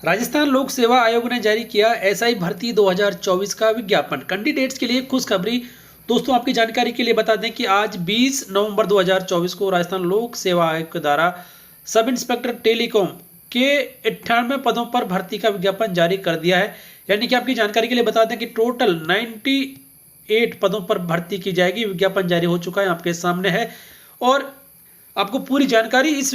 राजस्थान लोक सेवा आयोग ने जारी किया एसआई भर्ती 2024 का विज्ञापन। कैंडिडेट्स के लिए खुशखबरी। दोस्तों, आपकी जानकारी के लिए बता दें कि आज 20 नवंबर 2024 को राजस्थान लोक सेवा आयोग के द्वारा सब इंस्पेक्टर टेलीकॉम के 98 पदों पर भर्ती का विज्ञापन जारी कर दिया है। यानी कि आपकी जानकारी के लिए बता दें कि टोटल 98 पदों पर भर्ती की जाएगी। विज्ञापन जारी हो चुका है, आपके सामने है और आपको पूरी जानकारी इस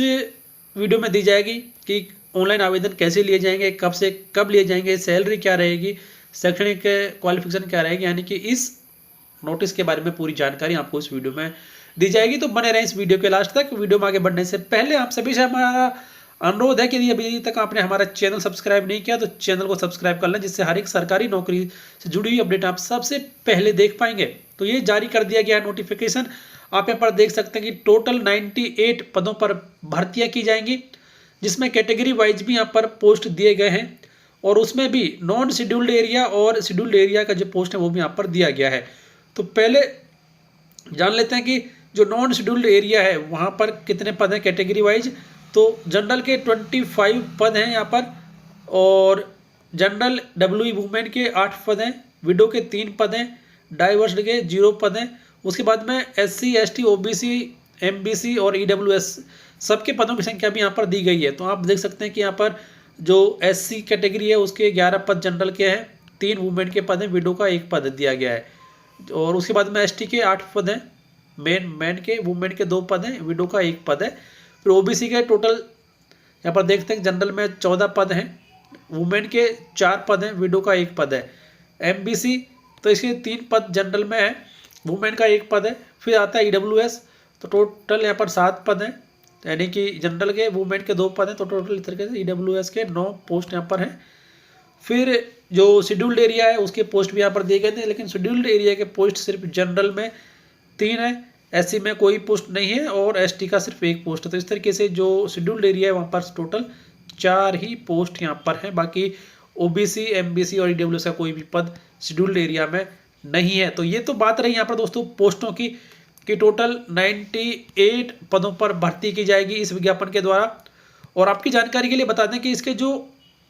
वीडियो में दी जाएगी कि ऑनलाइन आवेदन कैसे लिए जाएंगे, कब से कब लिए जाएंगे, सैलरी क्या रहेगी, शैक्षणिक क्वालिफिकेशन क्या रहेगी। यानी कि इस नोटिस के बारे में पूरी जानकारी आपको इस वीडियो में दी जाएगी। तो बने रहें इस वीडियो के लास्ट तक। वीडियो में आगे बढ़ने से पहले आप सभी से हमारा अनुरोध है कि यदि अभी तक आपने हमारा चैनल सब्सक्राइब नहीं किया तो चैनल को सब्सक्राइब कर लें, जिससे हर एक सरकारी नौकरी से जुड़ी हुई अपडेट आप सबसे पहले देख पाएंगे। तो ये जारी कर दिया गया नोटिफिकेशन। आप यहाँ पर देख सकते हैं कि टोटल 98 पदों पर भर्तियां की जाएंगी, जिसमें कैटेगरी वाइज भी यहाँ पर पोस्ट दिए गए हैं और उसमें भी नॉन शेड्यूल्ड एरिया और शेड्यूल्ड एरिया का जो पोस्ट है वो भी यहाँ पर दिया गया है। तो पहले जान लेते हैं कि जो नॉन शेड्यूल्ड एरिया है वहाँ पर कितने पद हैं कैटेगरी वाइज। तो जनरल के 25 पद हैं यहाँ पर और जनरल डब्ल्यू वुमेन के 8 पद हैं, विडो के 3 पद हैं, डाइवर्स्ड के 0 पद हैं। उसके बाद में SC ST OBC MBC और EWS सबके पदों की संख्या भी यहाँ पर दी गई है। तो आप देख सकते हैं कि यहाँ पर जो SC कैटेगरी है उसके 11 पद जनरल के हैं, 3 वुमेन के पद हैं, विडो का 1 पद दिया गया है। और उसके बाद में ST के 8 पद हैं, मैन के, वुमेन के 2 पद हैं, विडो का 1 पद है। फिर OBC के टोटल यहाँ पर देखते हैं जनरल में 14 पद हैं, वुमेन के 4 पद हैं, विडो का 1 पद है। MBC तो इसके 3 पद जनरल में है, वुमेन का 1 पद है। फिर आता है EWS, तो टोटल यहाँ पर 7 पद हैं, यानी कि जनरल के वुमेन के 2 पद हैं, तो टोटल इस तरीके से EWS के 9 पोस्ट यहाँ पर हैं। फिर जो शेड्यूल्ड एरिया है उसके पोस्ट भी यहाँ पर दिए गए थे, लेकिन शेड्यूल्ड एरिया के पोस्ट सिर्फ जनरल में 3 है, SC में कोई पोस्ट नहीं है और ST का सिर्फ 1 पोस्ट है। तो इस तरीके से जो शेड्यूल्ड एरिया है वहाँ पर टोटल 4 ही पोस्ट यहाँ पर है। बाकी OBC MBC और EWS का कोई भी पद शेड्यूल्ड एरिया में नहीं है। तो ये तो बात रही यहाँ पर दोस्तों पोस्टों की कि टोटल 98 पदों पर भर्ती की जाएगी इस विज्ञापन के द्वारा। और आपकी जानकारी के लिए बता दें कि इसके जो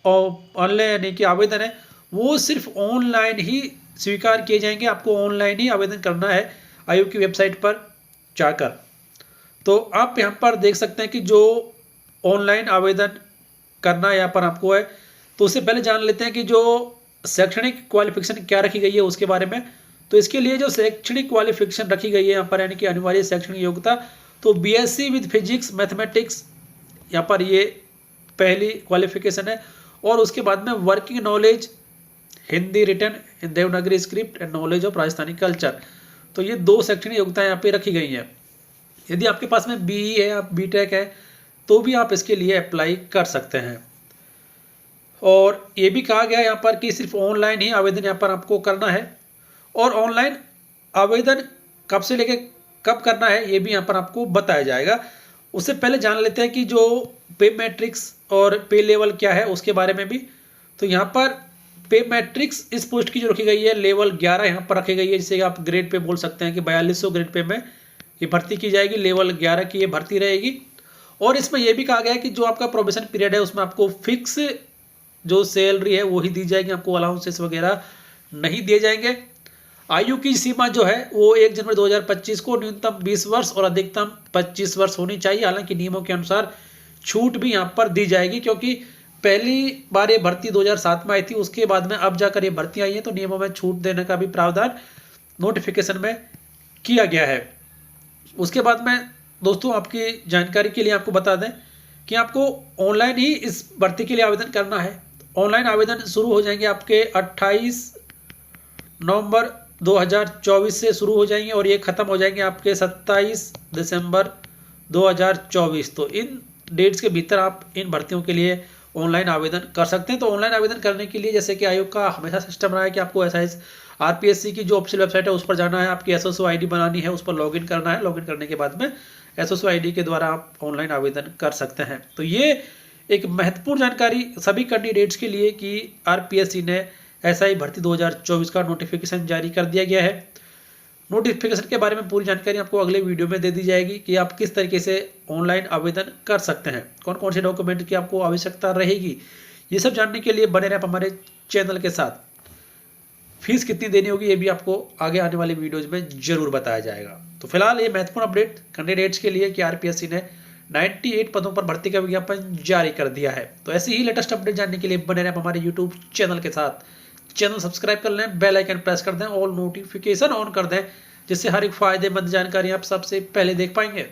ऑनलाइन यानी कि आवेदन है वो सिर्फ ऑनलाइन ही स्वीकार किए जाएंगे। आपको ऑनलाइन ही आवेदन करना है आयोग की वेबसाइट पर जाकर। तो आप यहाँ पर देख सकते हैं कि जो ऑनलाइन आवेदन करना यहाँ पर आपको है, तो उससे पहले जान लेते हैं कि जो शैक्षणिक क्वालिफिकेशन क्या रखी गई है उसके बारे में। तो इसके लिए जो शैक्षणिक क्वालिफिकेशन रखी गई है यहाँ पर यानी कि अनिवार्य शैक्षणिक योग्यता, तो BSc विद फिजिक्स मैथमेटिक्स यहाँ पर ये पहली क्वालिफिकेशन है। और उसके बाद में working knowledge Hindi written in Devanagari script and knowledge of Rajasthani culture, तो ये 2 शैक्षणिक योग्यताएं यहाँ पे रखी गई हैं। यदि आपके पास में BE है या BTech है तो भी आप इसके लिए अप्लाई कर सकते हैं। और ये भी कहा गया है यहाँ पर कि सिर्फ ऑनलाइन ही आवेदन यहाँ पर आपको करना है। और ऑनलाइन आवेदन कब से लेकर कब करना है ये भी यहाँ पर आपको बताया जाएगा। उससे पहले जान लेते हैं कि जो पे मैट्रिक्स और पे लेवल क्या है उसके बारे में भी। तो यहाँ पर पे मैट्रिक्स इस पोस्ट की जो रखी गई है लेवल 11 यहाँ पर रखी गई है, जिसे आप ग्रेड पे बोल सकते हैं कि 4200 ग्रेड पे में ये भर्ती की जाएगी। लेवल 11 की ये भर्ती रहेगी। और इसमें यह भी कहा गया है कि जो आपका प्रोबेशन पीरियड है उसमें आपको फिक्स जो सैलरी है वो ही दी जाएगी, आपको अलाउंसेस वगैरह नहीं दिए जाएंगे। आयु की सीमा जो है वो 1 जनवरी 2025 को न्यूनतम 20 वर्ष और अधिकतम 25 वर्ष होनी चाहिए। हालांकि नियमों के अनुसार छूट भी यहाँ पर दी जाएगी, क्योंकि पहली बार ये भर्ती 2007 में आई थी, उसके बाद में अब जाकर ये भर्ती आई है, तो नियमों में छूट देने का भी प्रावधान नोटिफिकेशन में किया गया है। उसके बाद में दोस्तों आपकी जानकारी के लिए आपको बता दें कि आपको ऑनलाइन ही इस भर्ती के लिए आवेदन करना है। ऑनलाइन आवेदन शुरू हो जाएंगे आपके 28 नवंबर 2024 से शुरू हो जाएंगे और ये ख़त्म हो जाएंगे आपके 27 दिसंबर 2024। तो इन डेट्स के भीतर आप इन भर्तियों के लिए ऑनलाइन आवेदन कर सकते हैं। तो ऑनलाइन आवेदन करने के लिए जैसे कि आयोग का हमेशा सिस्टम रहा है कि आपको SIS RPSC की जो ऑफिशियल वेबसाइट है उस पर जाना है, आपकी SSO ID बनानी है, उस पर लॉगिन करना है। लॉगिन करने के बाद में SSO ID के द्वारा आप ऑनलाइन आवेदन कर सकते हैं। तो ये एक महत्वपूर्ण जानकारी सभी कैंडिडेट्स के लिए कि RPSC ने SI भर्ती 2024 का नोटिफिकेशन जारी कर दिया गया है। नोटिफिकेशन के बारे में पूरी जानकारी आपको अगले वीडियो में दे दी जाएगी कि आप किस तरीके से ऑनलाइन आवेदन कर सकते हैं, कौन कौन से डॉक्यूमेंट की आपको आवश्यकता रहेगी, ये सब जानने के लिए बने रहे आप हमारे चैनल के साथ। फीस कितनी देनी होगी ये भी आपको आगे आने वाले वीडियोज में जरूर बताया जाएगा। तो फिलहाल ये महत्वपूर्ण अपडेट कैंडिडेट्स के लिए कि आरपीएससी ने 98 पदों पर भर्ती का विज्ञापन जारी कर दिया है। तो ऐसे ही लेटेस्ट अपडेट जानने के लिए बने रहे आप हमारे यूट्यूब चैनल के साथ। चैनल सब्सक्राइब कर लें, बेल आइकन प्रेस कर दें, ऑल नोटिफिकेशन ऑन कर दें, जिससे हर एक फायदेमंद जानकारी आप सबसे पहले देख पाएंगे।